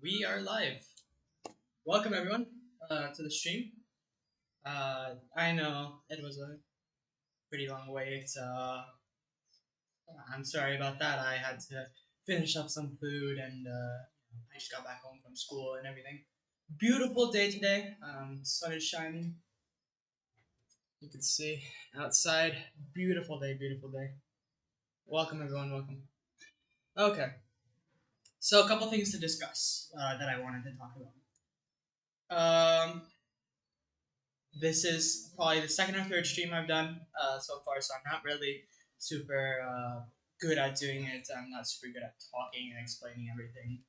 We are live. Welcome everyone to the stream. I know it was a pretty long wait. I'm sorry about that. I had to finish up some food and I just got back home from school and everything. Beautiful day today. Sun is shining. You can see outside. Beautiful day. Beautiful day. Welcome everyone. Welcome. Okay. So a couple things to discuss that I wanted to talk about. This is probably the second or third stream I've done so far, so I'm not really super good at doing it. I'm not super good at talking and explaining everything.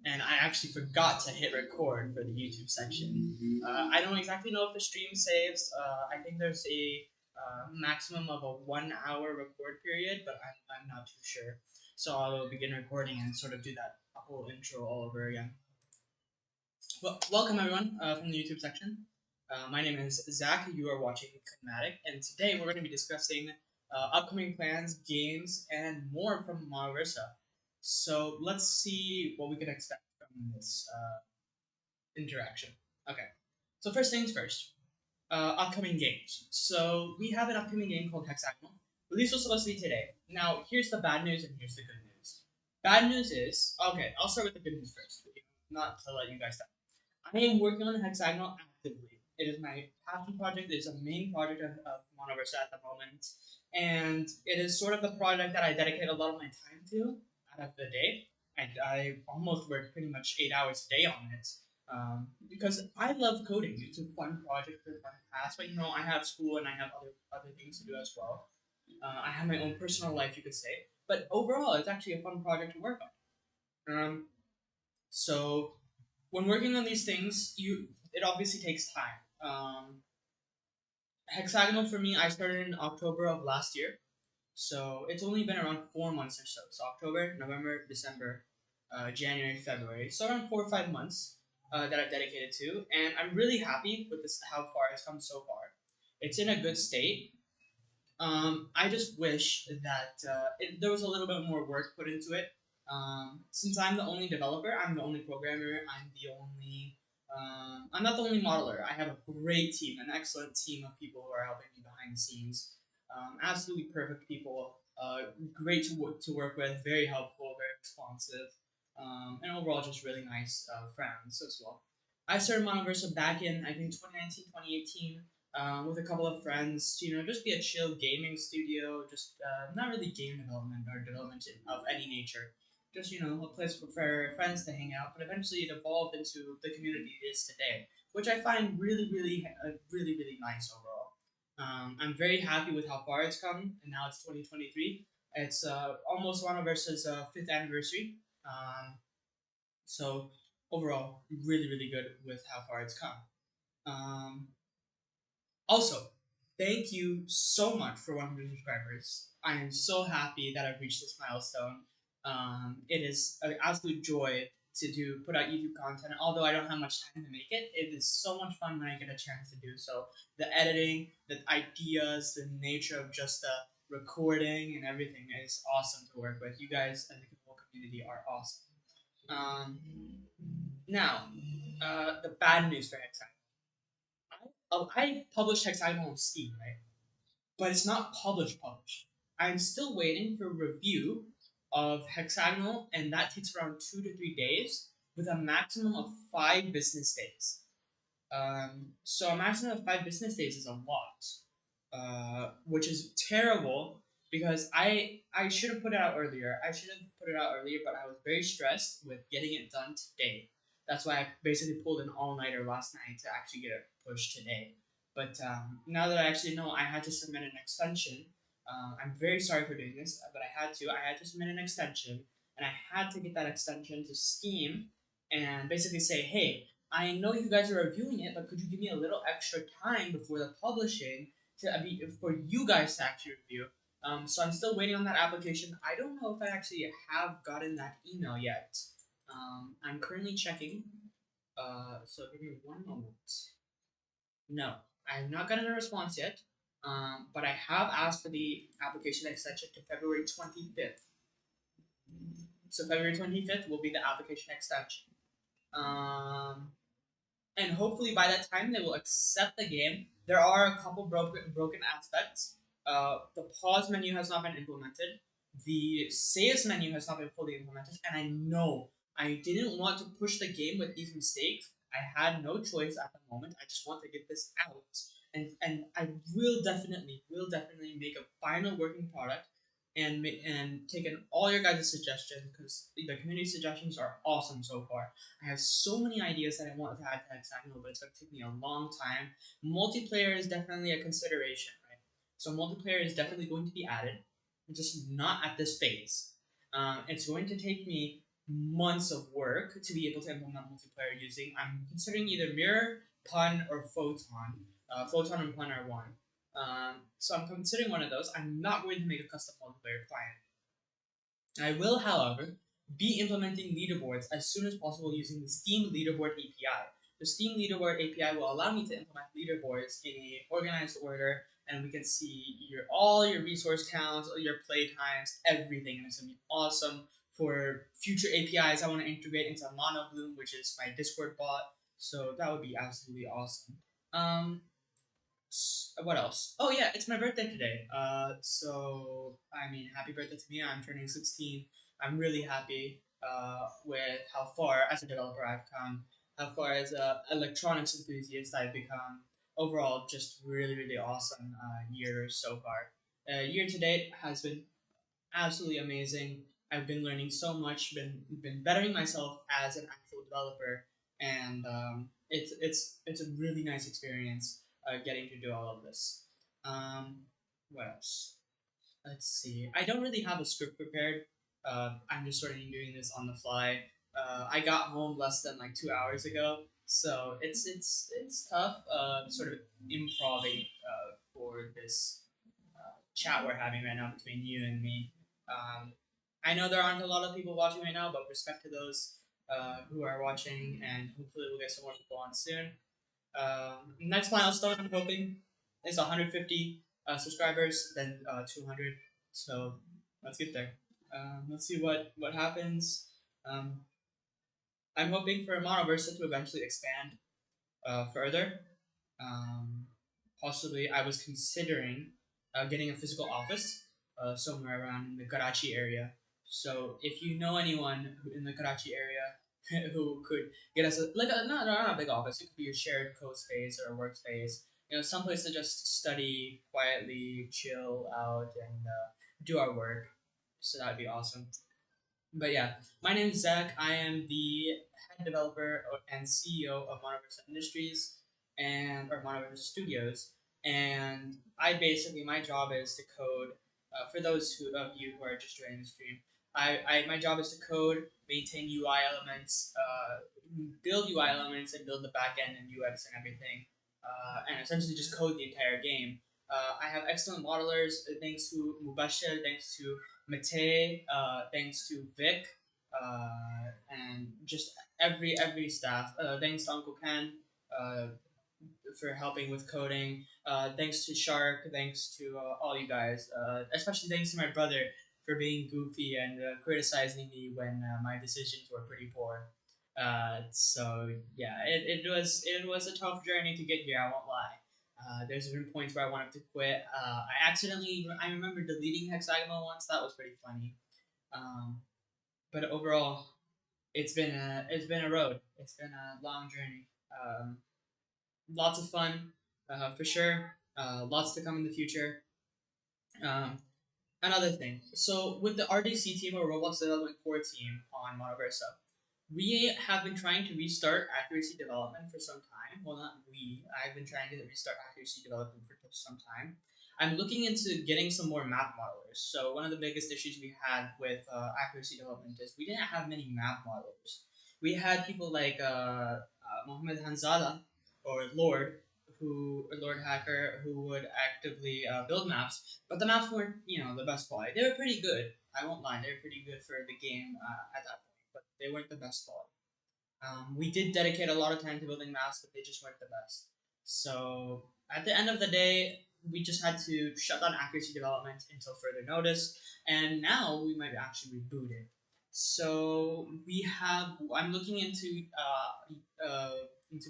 And I actually forgot to hit record for the YouTube section. I don't exactly know if the stream saves. I think there's a maximum of a 1 hour record period, but I'm not too sure. So I will begin recording and sort of do that whole intro all over again. Well, welcome everyone from the YouTube section. My name is Zach. You are watching Kinematic, and today we're going to be discussing upcoming plans, games, and more from Monoversa. So let's see what we can expect from this interaction. Okay. So first things first. Upcoming games. So we have an upcoming game called Hexagonal. Release was supposed to be today. Now here's the bad news and here's the good news. Bad news is okay. I'll start with the good news first, not to let you guys down. I am working on Hexagonal actively. It is my passion project. It is a main project of Monoversa at the moment. And it is sort of the project that I dedicate a lot of my time to out of the day. I almost work pretty much 8 hours a day on it. Because I love coding. It's a fun project, it's a fun task. But I have school and I have other things to do as well. I have my own personal life, you could say. But overall, it's actually a fun project to work on. So when working on these things, it obviously takes time. Hexagonal for me, I started in October of last year, so it's only been around 4 months or so. So October, November, December, January, February. So around 4 or 5 months that I've dedicated to, and I'm really happy with this how far it's come so far. It's in a good state. I just wish that there was a little bit more work put into it. Since I'm the only developer, I'm the only programmer, I'm not the only modeler. I have a great team, an excellent team of people who are helping me behind the scenes. Absolutely perfect people. Great to work with, very helpful, very responsive, and overall just really nice friends as well. I started Monoversa back in I think 2019, 2018 with a couple of friends. Just be a chill gaming studio. Just not really game development or development of any nature. Just a place for friends to hang out. But eventually, it evolved into the community it is today, which I find really nice overall. I'm very happy with how far it's come, and now it's 2023. It's almost one of versus fifth anniversary. So overall, really good with how far it's come. Um, Also, thank you so much for 100 subscribers. I am so happy that I've reached this milestone. It is an absolute joy to put out YouTube content. Although I don't have much time to make it, it is so much fun when I get a chance to do so. The editing, the ideas, the nature of just the recording and everything is awesome to work with. You guys and the whole community are awesome. Um, Now, the bad news for Hexagon. I published Hexagonal on Steam, right? But it's not published. I'm still waiting for review of Hexagonal, and that takes around 2 to 3 days, with a maximum of 5 business days. So a maximum of 5 business days is a lot, which is terrible because I should have put it out earlier. I should have put it out earlier, but I was very stressed with getting it done today. That's why I basically pulled an all-nighter last night to actually get it pushed today. But now that I actually know I had to submit an extension, I'm very sorry for doing this, but I had to. I had to submit an extension, and I had to get that extension to Steam and basically say, hey, I know you guys are reviewing it, but could you give me a little extra time before the publishing for you guys to actually review? So I'm still waiting on that application. I don't know if I actually have gotten that email yet. I'm currently checking. So give me one moment. No, I have not gotten a response yet. But I have asked for the application extension to February 25th. So February 25th will be the application extension. Um, and hopefully by that time they will accept the game. There are a couple broken aspects. The pause menu has not been implemented. The saves menu has not been fully implemented, and I know I didn't want to push the game with these mistakes. I had no choice at the moment. I just want to get this out, and I will definitely make a final working product and take in all your guys' suggestions because the community suggestions are awesome so far. I have so many ideas that I want to add to Hexagonal, but it's going to take me a long time. Multiplayer is definitely a consideration, right? So multiplayer is definitely going to be added, just not at this phase. It's going to take me months of work to be able to implement multiplayer using. I'm considering either Mirror, Pun, or Photon. Photon and Pun are one. So I'm considering one of those. I'm not going to make a custom multiplayer client. I will, however, be implementing leaderboards as soon as possible using the Steam Leaderboard API. The Steam Leaderboard API will allow me to implement leaderboards in a organized order, and we can see all your resource counts, all your play times, everything, and it's gonna be awesome. For future APIs, I want to integrate into MonoBloom, which is my Discord bot, so that would be absolutely awesome. Um, what else? Oh yeah, it's my birthday today. So I mean, happy birthday to me. I'm turning 16. I'm really happy with how far as a developer I've come, how far as a electronics enthusiast I've become. Overall, just really awesome year so far. Year to date has been absolutely amazing. I've been learning so much, been bettering myself as an actual developer, and it's a really nice experience getting to do all of this. Um, what else? Let's see. I don't really have a script prepared. I'm just sort of doing this on the fly. I got home less than like 2 hours ago, so it's tough. Sort of improving for this chat we're having right now between you and me. Um, I know there aren't a lot of people watching right now, but respect to those who are watching, and hopefully we'll get some more people on soon. Next milestone I'm hoping is 150 subscribers, then 200. So let's get there. Let's see what happens. Um, I'm hoping for Monoversa to eventually expand further. Um, Possibly, I was considering getting a physical office somewhere around in the Karachi area. So if you know anyone in the Karachi area who could get us not a big office, it could be a shared co-space or a workspace. Someplace to just study quietly, chill out, and do our work. So that'd be awesome. But yeah, my name is Zach. I am the head developer and CEO of Monoverse Industries or Monoverse Studios, and my job is to code. For those of you who are just joining the stream, my job is to code, maintain UI elements, build UI elements, and build the backend and UX and everything, and essentially just code the entire game. I have excellent modelers thanks to Mubashir, thanks to Mate, thanks to Vic, and just every staff. Thanks to Uncle Ken uh, for helping with coding. Thanks to Shark. Thanks to all you guys. Especially thanks to my brother for being goofy and criticizing me when my decisions were pretty poor. So yeah, it was a tough journey to get here. I won't lie. There's been points where I wanted to quit. I remember deleting Hexagonal once. That was pretty funny. Um, but overall, it's been a road. It's been a long journey. Lots of fun, for sure. Lots to come in the future. Um, Another thing. So with the RDC team or Roblox Development Core team on Monoversa, we have been trying to restart accuracy development for some time. Well, not we. I've been trying to restart accuracy development for some time. I'm looking into getting some more map modelers. So one of the biggest issues we had with accuracy development is we didn't have many map modelers. We had people like Mohammed Hanzala or Lord Hacker, who would actively build maps, but the maps weren't, the best quality. They were pretty good. I won't lie, they were pretty good for the game at that point, but they weren't the best quality. We did dedicate a lot of time to building maps, but they just weren't the best. So at the end of the day, we just had to shut down accuracy development until further notice, and now we might actually reboot it. So we have. I'm looking into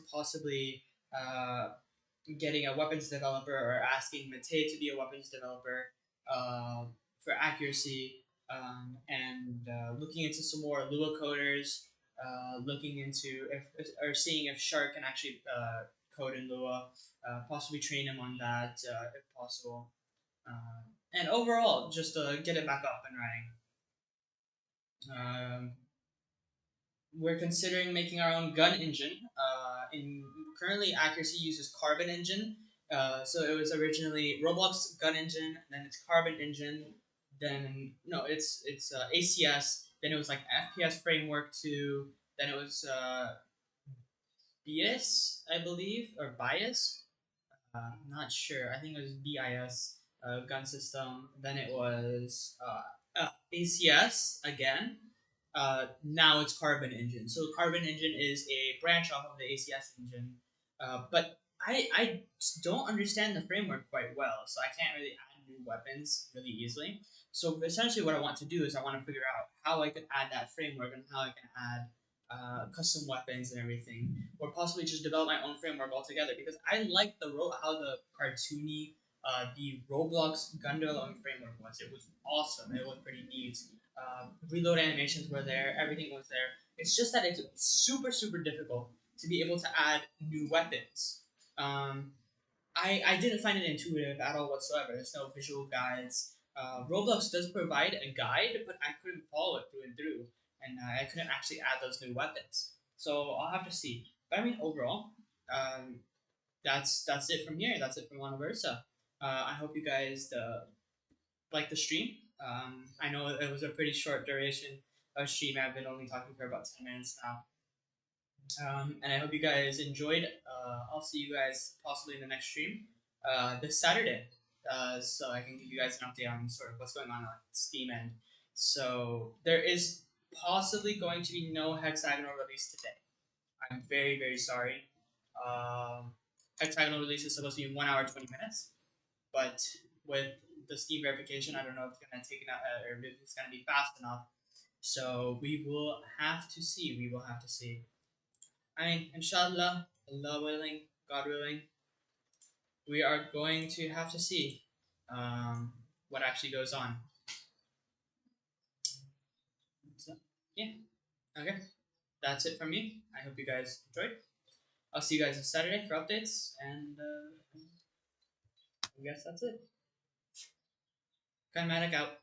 possibly getting a weapons developer or asking Mate to be a weapons developer uh, for accuracy, and looking into some more Lua coders. Looking into if or seeing if Shark can actually code in Lua. Possibly train him on that if possible. And overall, just get it back up and running. We're considering making our own gun engine. In currently, accuracy uses Carbon engine. So it was originally Roblox gun engine, then it's Carbon engine, then no, it's ACS. Then it was like FPS framework two. Then it was BIS, I believe, or bias. Not sure. I think it was BIS gun system. Then it was ACS again. Now it's Carbon Engine. So Carbon Engine is a branch off of the ACS engine. But I don't understand the framework quite well, so I can't really add new weapons really easily. So essentially, what I want to do is I want to figure out how I could add that framework and how I can add custom weapons and everything, or possibly just develop my own framework altogether. Because I like how the cartoony the Roblox Gundam framework was. It was awesome. It was pretty neat. Reload animations were there. Everything was there. It's just that it's super difficult to be able to add new weapons. Um, I didn't find it intuitive at all whatsoever. There's no visual guides. Roblox does provide a guide, but I couldn't follow it through and through, and I couldn't actually add those new weapons. So I'll have to see. But I mean, overall, um, that's it from here. That's it from Universa. I hope you guys like the stream. I know it was a pretty short duration of stream. I've been only talking for about 10 minutes now. And I hope you guys enjoyed. I'll see you guys possibly in the next stream this Saturday, so I can give you guys an update on sort of what's going on Steam end. So there is possibly going to be no hexagonal release today. I'm very sorry. Hexagonal release is supposed to be in 1 hour 20 minutes, but with the Steam verification, I don't know if it's gonna take it out or if it's gonna be fast enough. So we will have to see. We will have to see. I mean, inshallah, Allah willing, God willing, we are going to have to see what actually goes on. So, yeah, okay. That's it from me. I hope you guys enjoyed. I'll see you guys on Saturday for updates, and I guess that's it. Kinematic out.